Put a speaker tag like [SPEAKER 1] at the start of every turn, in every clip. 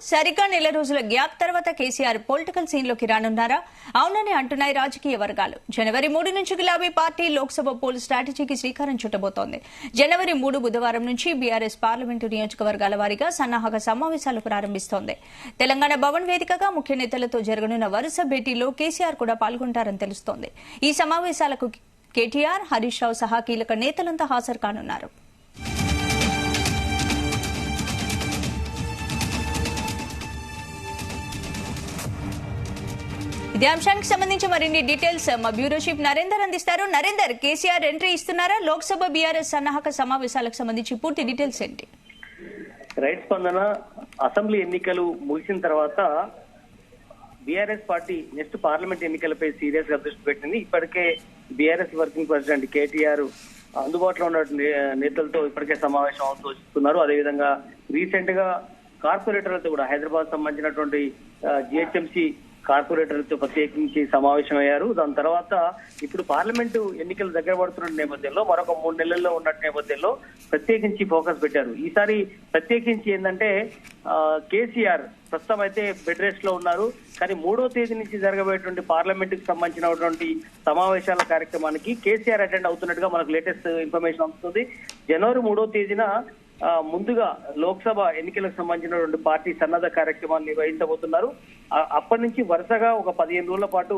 [SPEAKER 1] సరిగ్గా నెల రోజుల గ్యాప్ తర్వాత కేసీఆర్ పొలిటికల్ సీన్ లోకి రానున్నారా? అవునని అంటున్నాయి రాజకీయ వర్గాలు. జనవరి 3 నుంచి గులాబీ పార్టీ లోక్సభ పోల్ స్ట్రాటజీకి శ్రీకారం చుట్టబోతోంది. జనవరి 3 బుధవారం నుంచి బీఆర్ఎస్ పార్లమెంటు నియోజకవర్గాల వారీగా సన్నాహక సమావేశాలు ప్రారంభిస్తోంది. తెలంగాణ భవన్ వేదికగా ముఖ్య నేతలతో జరగనున్న వరుస భేటీలో కేసీఆర్ కూడా పాల్గొంటారని తెలుస్తోంది. ఈ సమావేశాలకు కేటీఆర్, హరీష్ రావు సహా కీలక నేతలంతా హాజరు కానున్నారు. ఇదే అంశానికి సంబంధించి మరిన్ని డీటెయిల్స్ మా బ్యూరో చీఫ్ నరేందర్ అందిస్తారు. నరేందర్, కేసీఆర్ ఎంట్రీ ఇస్తున్నారా? లోక్సభ బీఆర్ఎస్ సన్నాహక సమావేశాలకు సంబంధించి పూర్తి డీటెయిల్స్ ఏంటి?
[SPEAKER 2] రైట్ స్పందన, అసెంబ్లీ ఎన్నికలు ముగిసిన తర్వాత బీఆర్ఎస్ పార్టీ నెక్స్ట్ పార్లమెంట్ ఎన్నికలపై సీరియస్ గా దృష్టి పెట్టింది. ఇప్పటికే బీఆర్ఎస్ వర్కింగ్ ప్రెసిడెంట్ కేటీఆర్ అందుబాటులో ఉన్న నేతలతో ఇప్పటికే సమావేశం అవుతున్నారు. అదేవిధంగా రీసెంట్ గా కార్పొరేటర్లతో కూడా హైదరాబాద్ సంబంధించినటువంటి జిహెచ్ఎంసీ కార్పొరేటర్లతో ప్రత్యేకించి సమావేశం అయ్యారు. దాని తర్వాత ఇప్పుడు పార్లమెంటు ఎన్నికలు దగ్గర పడుతున్న నేపథ్యంలో మరొక 3 నెలల్లో ఉన్న నేపథ్యంలో ప్రత్యేకించి ఫోకస్ పెట్టారు. ఈసారి ప్రత్యేకించి ఏంటంటే కేసీఆర్ ప్రస్తుతం అయితే బెడ్ రెస్ట్ లో ఉన్నారు. కానీ 3వ తేదీ నుంచి జరగబోయేటువంటి పార్లమెంట్ కి సంబంధించినటువంటి సమావేశాల కార్యక్రమానికి కేసీఆర్ అటెండ్ అవుతున్నట్టుగా మనకు లేటెస్ట్ ఇన్ఫర్మేషన్ వస్తుంది. జనవరి 3వ తేదీన ముందుగా లోక్సభ ఎన్నికలకు సంబంధించినటువంటి పార్టీ సన్నద్ధ కార్యక్రమాలు నిర్వహించబోతున్నారు. అప్పటి నుంచి వరుసగా ఒక 15 రోజుల పాటు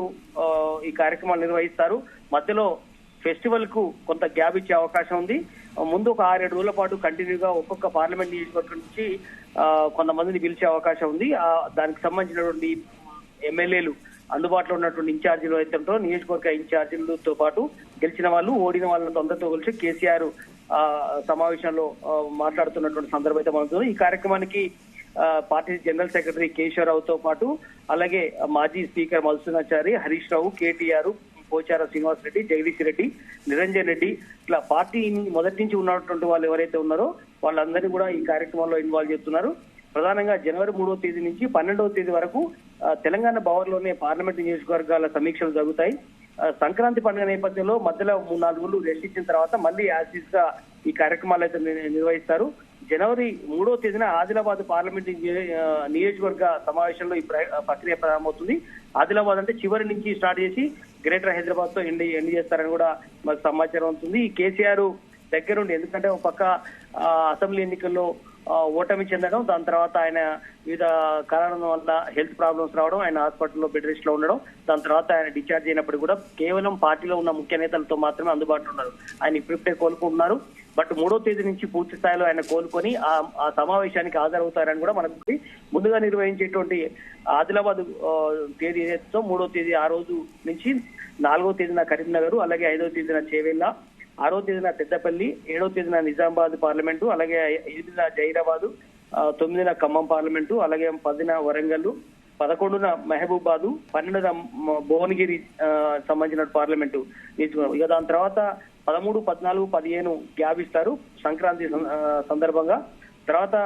[SPEAKER 2] ఈ కార్యక్రమాలు నిర్వహిస్తారు. మధ్యలో ఫెస్టివల్ కు కొంత గ్యాప్ ఇచ్చే అవకాశం ఉంది. ముందు ఒక 6-7 రోజుల పాటు కంటిన్యూగా ఒక్కొక్క పార్లమెంట్ నియోజకవర్గం నుంచి కొంతమందిని పిలిచే అవకాశం ఉంది. దానికి సంబంధించినటువంటి ఎమ్మెల్యేలు అందుబాటులో ఉన్నటువంటి ఇన్ఛార్జీలు అయితే ఉంటారో నియోజకవర్గ ఇన్ఛార్జీలతో పాటు గెలిచిన వాళ్ళు, ఓడిన వాళ్ళతో అందరితో కలిసి కేసీఆర్ సమావేశంలో మాట్లాడుతున్నటువంటి సందర్భం అయితే మనకు. ఈ కార్యక్రమానికి పార్టీ జనరల్ సెక్రటరీ కేశవరావుతో పాటు అలాగే మాజీ స్పీకర్ మధుసూదనాచారి, హరీష్ రావు, కేటీఆర్, పోచార శ్రీనివాస్ రెడ్డి, జగదీష్ రెడ్డి, నిరంజన్ రెడ్డి, ఇట్లా పార్టీ మొదటి నుంచి ఉన్నటువంటి వాళ్ళు ఎవరైతే ఉన్నారో వాళ్ళందరినీ కూడా ఈ కార్యక్రమంలో ఇన్వాల్వ్ చేస్తున్నారు. ప్రధానంగా జనవరి 3వ తేదీ నుంచి 12వ తేదీ వరకు తెలంగాణ భవన్లోనే పార్లమెంటు నియోజకవర్గాల సమీక్షలు జరుగుతాయి. సంక్రాంతి పండుగ నేపథ్యంలో మధ్యలో 3-4 రోజులు రెస్ట్ ఇచ్చిన తర్వాత మళ్ళీ యాజిస్ గా ఈ కార్యక్రమాలు అయితే నిర్వహిస్తారు. జనవరి 3వ తేదీన ఆదిలాబాద్ పార్లమెంట్ నియోజకవర్గ సమావేశంలో ఈ ప్రక్రియ ప్రారంభమవుతుంది. ఆదిలాబాద్ అంటే చివరి నుంచి స్టార్ట్ చేసి గ్రేటర్ హైదరాబాద్ తో ఎండ్ చేస్తారని కూడా మనకు సమాచారం అవుతుంది. ఈ కేసీఆర్ దగ్గరుండి, ఎందుకంటే ఒక పక్క అసెంబ్లీ ఎన్నికల్లో ఓటమి చెందడం, దాని తర్వాత ఆయన వివిధ కారణాల వల్ల హెల్త్ ప్రాబ్లమ్స్ రావడం, ఆయన హాస్పిటల్లో బెడ్ రెస్ట్ లో ఉండడం, దాని తర్వాత ఆయన డిశ్చార్జ్ అయినప్పుడు కూడా కేవలం పార్టీలో ఉన్న ముఖ్య నేతలతో మాత్రమే అందుబాటులో ఉన్నారు. ఆయన ఇప్పుడిప్పుడే కోలుకుంటున్నారు. బట్ 3వ తేదీ నుంచి పూర్తి స్థాయిలో ఆయన కోలుకొని ఆ సమావేశానికి హాజరవుతారని కూడా మనకు ముందుగా నిర్వహించేటువంటి ఆదిలాబాద్ తేదీ ఏదైతే 3వ తేదీ ఆ రోజు నుంచి 4వ తేదీన కరీంనగర్, అలాగే 5వ తేదీన చేవెళ్ళ, 6వ తేదీన పెద్దపల్లి, 7వ తేదీన నిజామాబాద్ పార్లమెంటు, అలాగే 8న జైరాబాద్, 9న ఖమ్మం పార్లమెంటు, అలాగే 10న వరంగల్, 11న మహబూబాద్, 12న భువనగిరి సంబంధించిన పార్లమెంటు తీసుకున్నారు. ఇక దాని తర్వాత 13, 14, 15 గ్యాప్ ఇస్తారు సంక్రాంతి సందర్భంగా. తర్వాత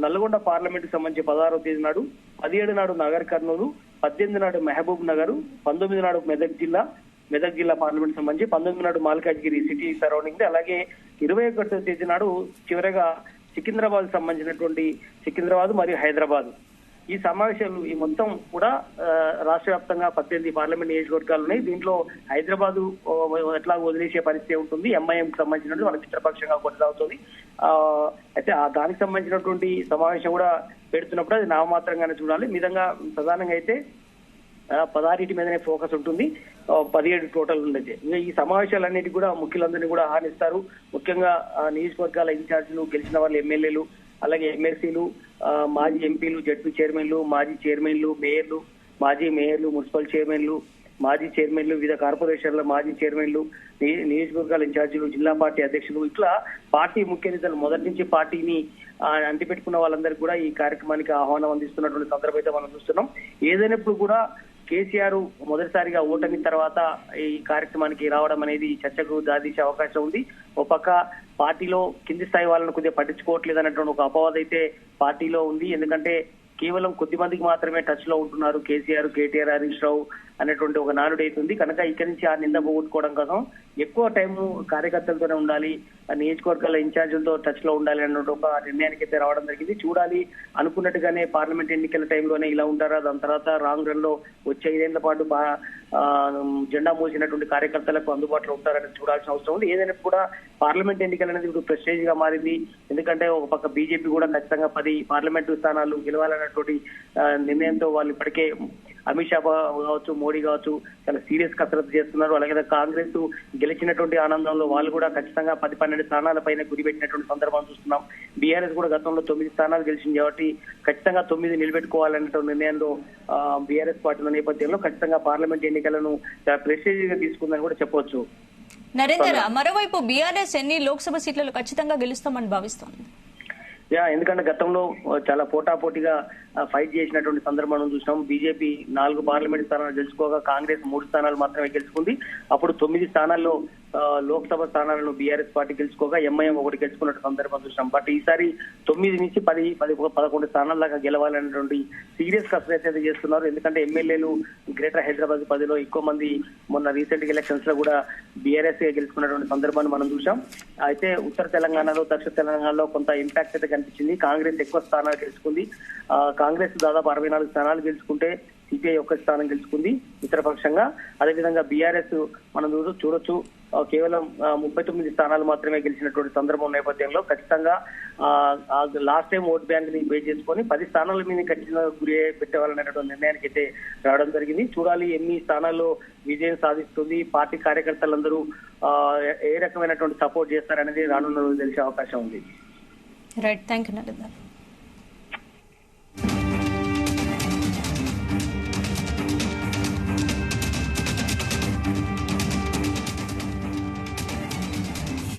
[SPEAKER 2] నల్గొండ పార్లమెంట్ కి సంబంధించి 16వ తేదీ నాడు, 17 నాడు నగర్ కర్నూలు, 18 నాడు మహబూబ్ నగర్, 19 నాడు మెదక్ జిల్లా పార్లమెంట్ సంబంధించి, 19 నాడు మాల్కాజ్గిరి సిటీ సరౌండింగ్, అలాగే 21వ తేదీ నాడు చివరగా సికింద్రాబాద్ సంబంధించినటువంటి సికింద్రాబాద్ మరియు హైదరాబాద్. ఈ సమావేశాలు ఈ మొత్తం కూడా రాష్ట్ర వ్యాప్తంగా 18 పార్లమెంట్ నియోజకవర్గాలు ఉన్నాయి. దీంట్లో హైదరాబాద్ ఎట్లా వదిలేసే పరిస్థితి ఉంటుంది. ఎంఐఎం కి సంబంధించినటువంటి వాళ్ళ మిత్రపక్షంగా కొనసాగుతుంది. అయితే దానికి సంబంధించినటువంటి సమావేశం కూడా పెడుతున్నప్పుడు అది నామమాత్రంగానే చూడాలి. విధంగా ప్రధానంగా అయితే 16 మీదనే ఫోకస్ ఉంటుంది. 17 టోటల్ ఉండేది. ఈ సమావేశాలన్నిటి కూడా ముఖ్యులందరినీ కూడా ఆహ్వానిస్తారు. ముఖ్యంగా నియోజకవర్గాల ఇన్ఛార్జీలు, గెలిచిన వాళ్ళు ఎమ్మెల్యేలు, అలాగే ఎమ్మెల్సీలు, మాజీ ఎంపీలు, జడ్పీ చైర్మన్లు, మాజీ చైర్మన్లు, మేయర్లు, మాజీ మేయర్లు, మున్సిపల్ చైర్మన్లు, మాజీ చైర్మన్లు, వివిధ కార్పొరేషన్ల మాజీ చైర్మన్లు, నియోజకవర్గాల ఇన్ఛార్జీలు, జిల్లా పార్టీ అధ్యక్షులు, ఇట్లా పార్టీ ముఖ్య నేతలు మొదటి నుంచి పార్టీని అంటిపెట్టుకున్న వాళ్ళందరికీ కూడా ఈ కార్యక్రమానికి ఆహ్వానం అందిస్తున్నటువంటి సందర్భం అయితే మనం చూస్తున్నాం. ఏదైనప్పుడు కూడా కేసీఆర్ మొదటిసారిగా ఓటమి తర్వాత ఈ కార్యక్రమానికి రావడం అనేది చర్చకు దారితీసే అవకాశం ఉంది. ఒక పక్క పార్టీలో కింది స్థాయి వాళ్ళని కొద్దిగా పట్టించుకోవట్లేదు అన్నటువంటి ఒక అపవాదం అయితే పార్టీలో ఉంది. ఎందుకంటే కేవలం కొద్ది మందికి మాత్రమే టచ్ లో ఉంటున్నారు కేసీఆర్, కేటీఆర్, హరీష్ రావు అనేటువంటి ఒక నానుడు అవుతుంది. కనుక ఇక్కడి నుంచి ఆ నింద పోగొట్టుకోవడం కోసం ఎక్కువ టైం కార్యకర్తలతోనే ఉండాలి, నియోజకవర్గాల ఇన్ఛార్జీలతో టచ్ లో ఉండాలి అన్న ఒక నిర్ణయానికి అయితే రావడం జరిగింది. చూడాలి, అనుకున్నట్టుగానే పార్లమెంట్ ఎన్నికల టైంలోనే ఇలా ఉంటారా, దాని తర్వాత రాంగ్ రన్ లో వచ్చే 5 ఏళ్ల పాటు జెండా మోసినటువంటి కార్యకర్తలకు అందుబాటులో ఉంటారని చూడాల్సిన అవసరం ఉంది. ఏదైనా కూడా పార్లమెంట్ ఎన్నికలు అనేది ఇప్పుడు ప్రెస్టేజ్ గా మారింది. ఎందుకంటే ఒక పక్క బీజేపీ కూడా ఖచ్చితంగా 10 పార్లమెంటు స్థానాలు గెలవాలన్నటువంటి నిర్ణయంతో వాళ్ళు ఇప్పటికే అమిత్ షా కావచ్చు, మోడీ కావచ్చు చాలా సీరియస్ కసరత్తు చేస్తున్నారు. అలాగే కాంగ్రెస్ గెలిచినటువంటి ఆనందంలో వాళ్ళు కూడా ఖచ్చితంగా 10-12 స్థానాల పైన గురిపెట్టినటువంటి సందర్భం చూస్తున్నాం. బీఆర్ఎస్ కూడా గతంలో 9 స్థానాలు గెలిచింది కాబట్టి ఖచ్చితంగా 9 నిలబెట్టుకోవాలనే నిర్ణయంలో బీఆర్ఎస్ పార్టీల నేపథ్యంలో ఖచ్చితంగా పార్లమెంట్ ఎన్నికలను చాలా ప్రెస్టేజ్ గా తీసుకుందని కూడా చెప్పవచ్చు.
[SPEAKER 1] నరేందర్, మరోవైపు బీఆర్ఎస్ ఎన్ని లోక్సభ సీట్లను ఖచ్చితంగా గెలుస్తామని భావిస్తోంది?
[SPEAKER 2] ఎందుకంటే గతంలో చాలా పోటాపోటీగా ఫైట్ చేసినటువంటి సందర్భం చూసినాం. బీజేపీ 4 పార్లమెంట్ స్థానాలు గెలుచుకోగా కాంగ్రెస్ 3 స్థానాలు మాత్రమే గెలుచుకుంది. అప్పుడు 9 స్థానాల్లో లోక్సభ స్థానాలను బీఆర్ఎస్ పార్టీ గెలుచుకోగా ఎంఐఎం 1 గెలుచుకున్నట్టు సందర్భం చూసినాం. బట్ ఈసారి 9 నుంచి 10-11 స్థానాల దాకా గెలవాలనేటువంటి సీరియస్ కసరత్తు అయితే చేస్తున్నారు. ఎందుకంటే ఎమ్మెల్యేలు గ్రేటర్ హైదరాబాద్ 10లో ఎక్కువ మంది మొన్న రీసెంట్ ఎలక్షన్స్ లో కూడా బీఆర్ఎస్ గెలుచుకున్నటువంటి సందర్భాన్ని మనం చూసాం. అయితే ఉత్తర తెలంగాణలో, దక్షిణ తెలంగాణలో కొంత ఇంపాక్ట్ అయితే కనిపించింది. కాంగ్రెస్ ఎక్కువ స్థానాలు గెలుచుకుంది. కాంగ్రెస్ దాదాపు 64 స్థానాలు గెలుచుకుంటే సిపిఐ 1 స్థానం గెలుచుకుంది మిత్రపక్షంగా. అదేవిధంగా బీఆర్ఎస్ మనం చూడొచ్చు కేవలం 39 స్థానాలు మాత్రమే గెలిచినటువంటి సందర్భం నేపథ్యంలో ఖచ్చితంగా లాస్ట్ టైం ఓట్ బ్యాంక్ ని బే చేసుకొని 10 స్థానాల మీద ఖచ్చితంగా గురి పెట్టేవాలనేటువంటి నిర్ణయానికి అయితే రావడం జరిగింది. చూడాలి ఎన్ని స్థానాల్లో విజయం సాధిస్తుంది, పార్టీ కార్యకర్తలందరూ ఏ రకమైనటువంటి సపోర్ట్ చేస్తారనేది రానున్న రోజు తెలిసే అవకాశం ఉంది.
[SPEAKER 1] Right, thank you Narender.